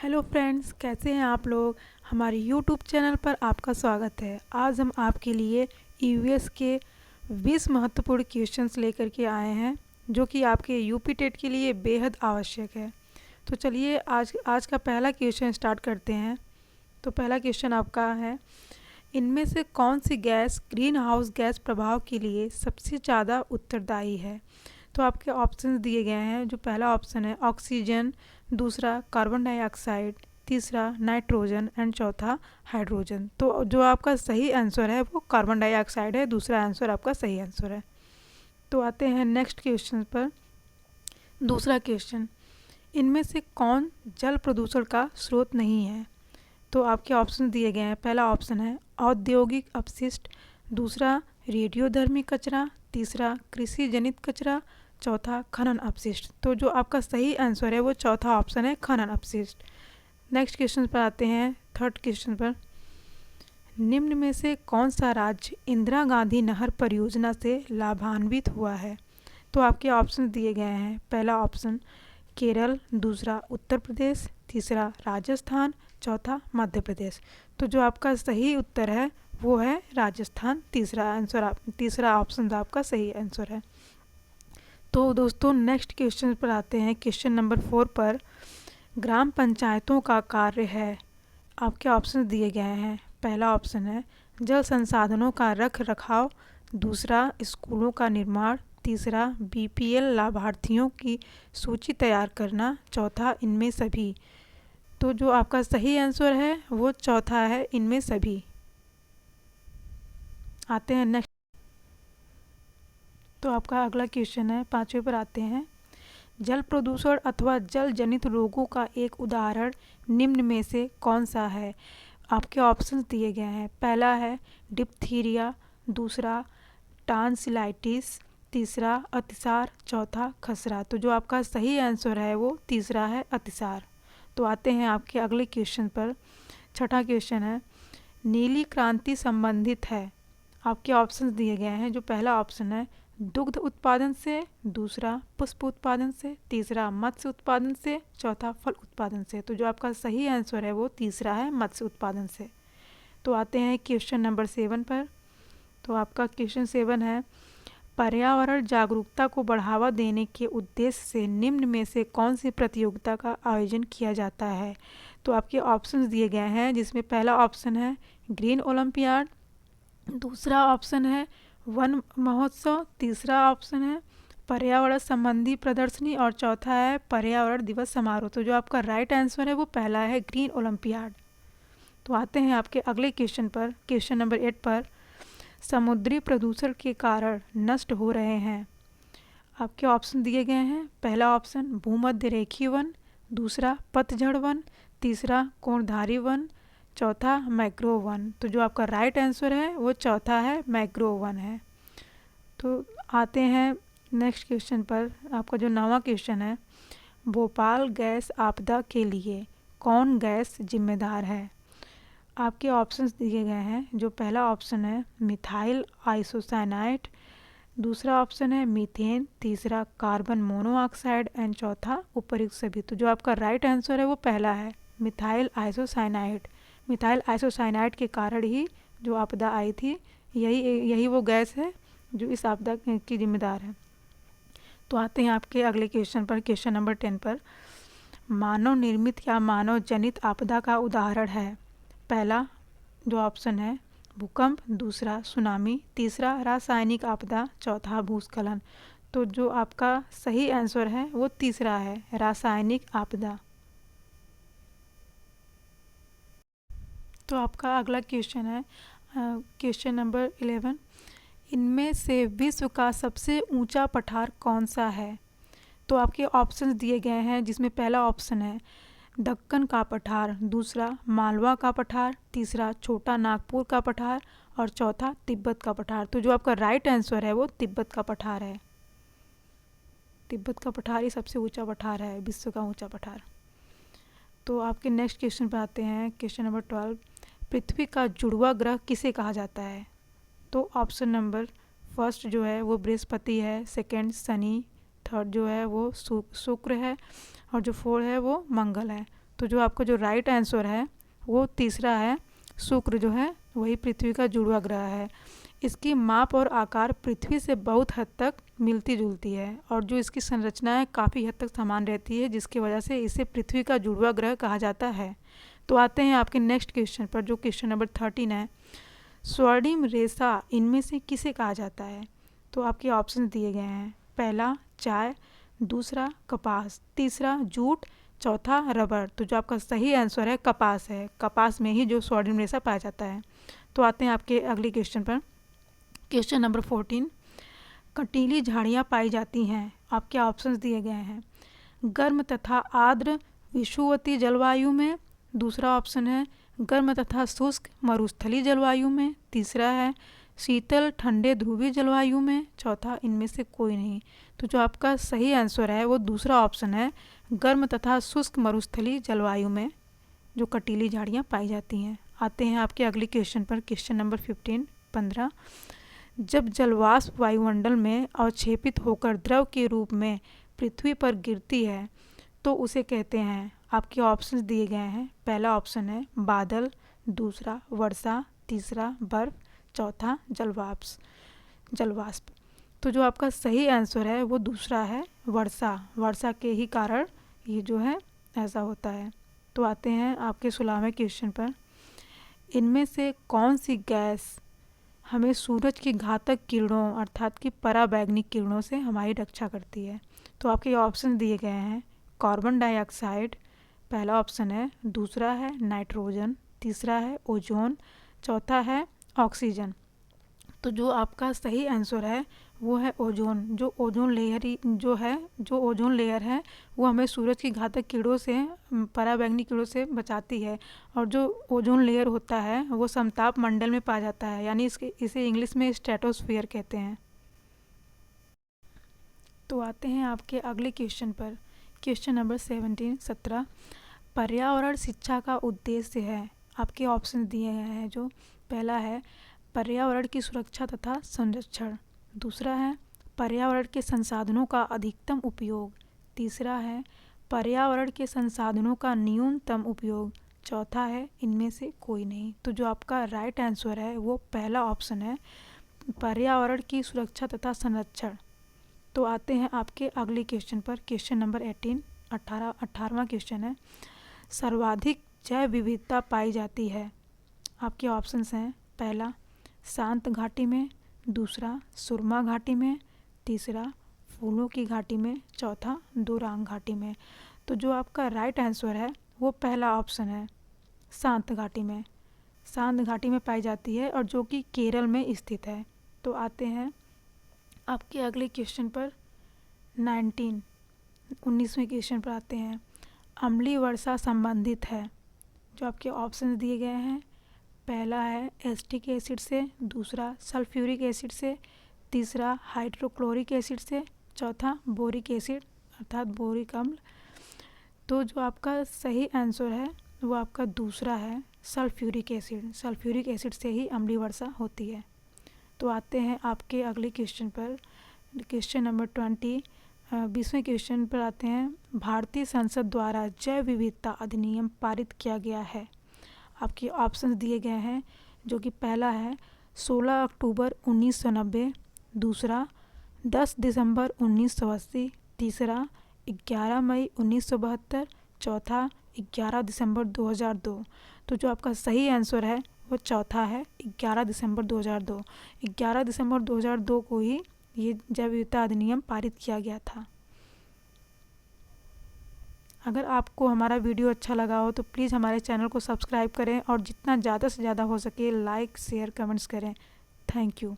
Hello friends, कैसे हैं आप लोग। हमारे यूट्यूब चैनल पर आपका स्वागत है। आज हम आपके लिए ईवीएस के 20 महत्वपूर्ण क्वेश्चंस लेकर के आए हैं जो कि आपके यूपी टेट के लिए बेहद आवश्यक है। तो चलिए आज का पहला क्वेश्चन स्टार्ट करते हैं। तो पहला क्वेश्चन आपका है, इनमें से कौन सी गैस ग्रीन हाउस गैस प्रभाव के लिए सबसे ज़्यादा उत्तरदायी है। तो आपके ऑप्शंस दिए गए हैं। जो पहला ऑप्शन है ऑक्सीजन, दूसरा कार्बन डाइऑक्साइड, तीसरा नाइट्रोजन एंड चौथा हाइड्रोजन। तो जो आपका सही आंसर है वो कार्बन डाइऑक्साइड है। दूसरा आंसर आपका सही आंसर है। तो आते हैं नेक्स्ट क्वेश्चन पर। दूसरा क्वेश्चन, इनमें से कौन जल प्रदूषण का स्रोत नहीं है। तो आपके ऑप्शन दिए गए हैं। पहला ऑप्शन है औद्योगिक अपशिष्ट, दूसरा रेडियोधर्मी कचरा, तीसरा कृषि जनित कचरा, चौथा खनन अपशिष्ट। तो जो आपका सही आंसर है वो चौथा ऑप्शन है, खनन अपशिष्ट। नेक्स्ट क्वेश्चन पर आते हैं। थर्ड क्वेश्चन पर, निम्न में से कौन सा राज्य इंदिरा गांधी नहर परियोजना से लाभान्वित हुआ है। तो आपके ऑप्शन दिए गए हैं। पहला ऑप्शन केरल, दूसरा उत्तर प्रदेश, तीसरा राजस्थान, चौथा मध्य प्रदेश। तो जो आपका सही उत्तर है वो है राजस्थान। तीसरा ऑप्शन आपका सही आंसर है। तो दोस्तों नेक्स्ट क्वेश्चन पर आते हैं। क्वेश्चन नंबर 4 पर, ग्राम पंचायतों का कार्य है। आपके ऑप्शन दिए गए हैं। पहला ऑप्शन है जल संसाधनों का रख रखाव, दूसरा स्कूलों का निर्माण, तीसरा बीपीएल लाभार्थियों की सूची तैयार करना, चौथा इनमें सभी। तो जो आपका सही आंसर है वो चौथा है, इनमें सभी। आते हैं नेक्स्ट। तो आपका अगला क्वेश्चन है, पांचवें पर आते हैं। जल प्रदूषण अथवा जल जनित रोगों का एक उदाहरण निम्न में से कौन सा है। आपके ऑप्शंस दिए गए हैं। पहला है डिप्थीरिया, दूसरा टांसिलाइटिस, तीसरा अतिसार, चौथा खसरा। तो जो आपका सही आंसर है वो तीसरा है, अतिसार। तो आते हैं आपके अगले क्वेश्चन पर। छठा क्वेश्चन है, नीली क्रांति संबंधित है। आपके ऑप्शंस दिए गए हैं। जो पहला ऑप्शन है दुग्ध उत्पादन से, दूसरा पुष्प उत्पादन से, तीसरा मत्स्य उत्पादन से, चौथा फल उत्पादन से। तो जो आपका सही आंसर है वो तीसरा है, मत्स्य उत्पादन से। तो आते हैं क्वेश्चन नंबर 7 पर। तो आपका क्वेश्चन 7 है, पर्यावरण जागरूकता को बढ़ावा देने के उद्देश्य से निम्न में से कौन सी प्रतियोगिता का आयोजन किया जाता है। तो आपके ऑप्शंस दिए गए हैं, जिसमें पहला ऑप्शन है ग्रीन ओलंपियाड, दूसरा ऑप्शन है वन महोत्सव, तीसरा ऑप्शन है पर्यावरण संबंधी प्रदर्शनी और चौथा है पर्यावरण दिवस समारोह। तो जो आपका राइट आंसर है वो पहला है, ग्रीन ओलंपियाड। तो आते हैं आपके अगले क्वेश्चन पर। क्वेश्चन नंबर 8 पर, समुद्री प्रदूषण के कारण नष्ट हो रहे हैं। आपके ऑप्शन दिए गए हैं। पहला ऑप्शन भूमध्य रेखीय वन, दूसरा पतझड़ वन, तीसरा कोणधारी वन, चौथा मैंग्रोव वन। तो जो आपका राइट आंसर है वो चौथा है, मैंग्रोव वन है। तो आते हैं नेक्स्ट क्वेश्चन पर। आपका जो 9वां क्वेश्चन है, भोपाल गैस आपदा के लिए कौन गैस जिम्मेदार है। आपके ऑप्शंस दिए गए हैं। जो पहला ऑप्शन है मिथाइल आइसोसाइनाइड, दूसरा ऑप्शन है मीथेन, तीसरा कार्बन मोनोऑक्साइड एंड चौथा उपयुक्त सभी। तो जो आपका राइट आंसर है वो पहला है, मिथाइल आइसोसाइनाइड। मिथाइल आइसोसाइनाइड के कारण ही जो आपदा आई थी, यही वो गैस है जो इस आपदा की जिम्मेदार है। तो आते हैं आपके अगले क्वेश्चन पर। क्वेश्चन नंबर 10 पर, मानव निर्मित या मानव जनित आपदा का उदाहरण है। पहला जो ऑप्शन है भूकंप, दूसरा सुनामी, तीसरा रासायनिक आपदा, चौथा भूस्खलन। तो जो आपका सही आंसर है वो तीसरा है, रासायनिक आपदा। तो आपका अगला क्वेश्चन है क्वेश्चन नंबर 11, इनमें से विश्व का सबसे ऊंचा पठार कौन सा है। तो आपके ऑप्शंस दिए गए हैं, जिसमें पहला ऑप्शन है दक्कन का पठार, दूसरा मालवा का पठार, तीसरा छोटा नागपुर का पठार और चौथा तिब्बत का पठार। तो जो आपका राइट आंसर है वो तिब्बत का पठार है। तिब्बत का पठार ही सबसे ऊंचा पठार है, विश्व का ऊंचा पठार। तो आपके नेक्स्ट क्वेश्चन पर आते हैं। क्वेश्चन नंबर 12, पृथ्वी का जुड़वा ग्रह किसे कहा जाता है। तो ऑप्शन नंबर फर्स्ट जो है वो बृहस्पति है, सेकंड शनि, थर्ड जो है वो शुक्र है और जो फोर्थ है वो मंगल है। तो जो आपका जो राइट आंसर है वो तीसरा है, शुक्र जो है वही पृथ्वी का जुड़वा ग्रह है। इसकी माप और आकार पृथ्वी से बहुत हद तक मिलती जुलती है और जो इसकी संरचना है काफ़ी हद तक समान रहती है, जिसकी वजह से इसे पृथ्वी का जुड़वा ग्रह कहा जाता है। तो आते हैं आपके नेक्स्ट क्वेश्चन पर, जो क्वेश्चन नंबर 13 है। स्वर्णिम रेशा इनमें से किसे कहा जाता है? तो आपके ऑप्शन दिए गए हैं, पहला चाय, दूसरा कपास, तीसरा जूट, चौथा रबर। तो जो आपका सही आंसर है कपास है, कपास में ही जो स्वर्णिम रेशा पाया जाता है। तो आते हैं आपके अगले क्वेश्चन पर, क्वेश्चन नंबर 14। कंटीली झाड़ियाँ पाई जाती हैं, आपके ऑप्शंस दिए गए हैं, गर्म तथा आर्द्र विषुवतीय जलवायु में, दूसरा ऑप्शन है गर्म तथा शुष्क मरुस्थलीय जलवायु में, तीसरा है शीतल ठंडे ध्रुवीय जलवायु में, चौथा इनमें से कोई नहीं। तो जो आपका सही आंसर है वो दूसरा ऑप्शन है, गर्म तथा शुष्क मरुस्थलीय जलवायु में जो कंटीली झाड़ियाँ पाई जाती हैं। आते हैं आपके अगले क्वेश्चन पर, क्वेश्चन नंबर 15। जब जलवाष्प वायुमंडल में अवक्षेपित होकर द्रव के रूप में पृथ्वी पर गिरती है तो उसे कहते हैं, आपके ऑप्शंस दिए गए हैं, पहला ऑप्शन है बादल, दूसरा वर्षा, तीसरा बर्फ, चौथा जलवाष्प। तो जो आपका सही आंसर है वो दूसरा है वर्षा, वर्षा के ही कारण ये जो है ऐसा होता है। तो आते हैं आपके 16वें क्वेश्चन पर, इनमें से कौन सी गैस हमें सूरज की घातक किरणों अर्थात कि पराबैंगनी किरणों से हमारी रक्षा करती है? तो आपके ऑप्शन दिए गए हैं, कार्बन डाइऑक्साइड पहला ऑप्शन है, दूसरा है नाइट्रोजन, तीसरा है ओजोन, चौथा है ऑक्सीजन। तो जो आपका सही आंसर है वो है ओजोन। जो ओजोन लेयर है वो हमें सूरज की घातक किरणों से, पराबैंगनी किरणों से बचाती है। और जो ओजोन लेयर होता है वो समताप मंडल में पाया जाता है, यानी इसे इंग्लिश में स्ट्रेटोस्फीयर कहते हैं। तो आते हैं आपके अगले क्वेश्चन पर, क्वेश्चन नंबर 17। पर्यावरण शिक्षा का उद्देश्य है, आपके ऑप्शन दिए गए हैं, जो पहला है पर्यावरण की सुरक्षा तथा संरक्षण, दूसरा है पर्यावरण के संसाधनों का अधिकतम उपयोग, तीसरा है पर्यावरण के संसाधनों का न्यूनतम उपयोग, चौथा है इनमें से कोई नहीं। तो जो आपका राइट आंसर है वो पहला ऑप्शन है, पर्यावरण की सुरक्षा तथा संरक्षण। तो आते हैं आपके अगले क्वेश्चन पर, क्वेश्चन नंबर 18वां क्वेश्चन है। सर्वाधिक जैव विविधता पाई जाती है, आपके ऑप्शंस हैं, पहला शांत घाटी में, दूसरा सुरमा घाटी में, तीसरा फूलों की घाटी में, चौथा दोरांग घाटी में। तो जो आपका राइट आंसर है वो पहला ऑप्शन है, शांत घाटी में। शांत घाटी में पाई जाती है और जो कि केरल में स्थित है। तो आते हैं आपके अगले क्वेश्चन पर, 19वें क्वेश्चन पर आते हैं। अम्लीय वर्षा संबंधित है, जो आपके ऑप्शन दिए गए हैं, पहला है एसिटिक एसिड से, दूसरा सल्फ्यूरिक एसिड से, तीसरा हाइड्रोक्लोरिक एसिड से, चौथा बोरिक एसिड अर्थात बोरिक अम्ल। तो जो आपका सही आंसर है वो आपका दूसरा है, सल्फ्यूरिक एसिड। सल्फ्यूरिक एसिड से ही अम्लीय वर्षा होती है। तो आते हैं आपके अगले क्वेश्चन पर, क्वेश्चन नंबर 20वें क्वेश्चन पर आते हैं। भारतीय संसद द्वारा जैव विविधता अधिनियम पारित किया गया है, आपके ऑप्शंस दिए गए हैं, जो कि पहला है 16 अक्टूबर 1990, दूसरा 10 दिसंबर 1980, तीसरा 11 मई 1972, चौथा 11 दिसंबर 2002। तो जो आपका सही आंसर है वो चौथा है, 11 दिसंबर 2002। 11 दिसंबर 2002 को ही ये जैव विविधता अधिनियम पारित किया गया था। अगर आपको हमारा वीडियो अच्छा लगा हो तो प्लीज़ हमारे चैनल को सब्सक्राइब करें और जितना ज़्यादा से ज़्यादा हो सके लाइक शेयर कमेंट्स करें। Thank you.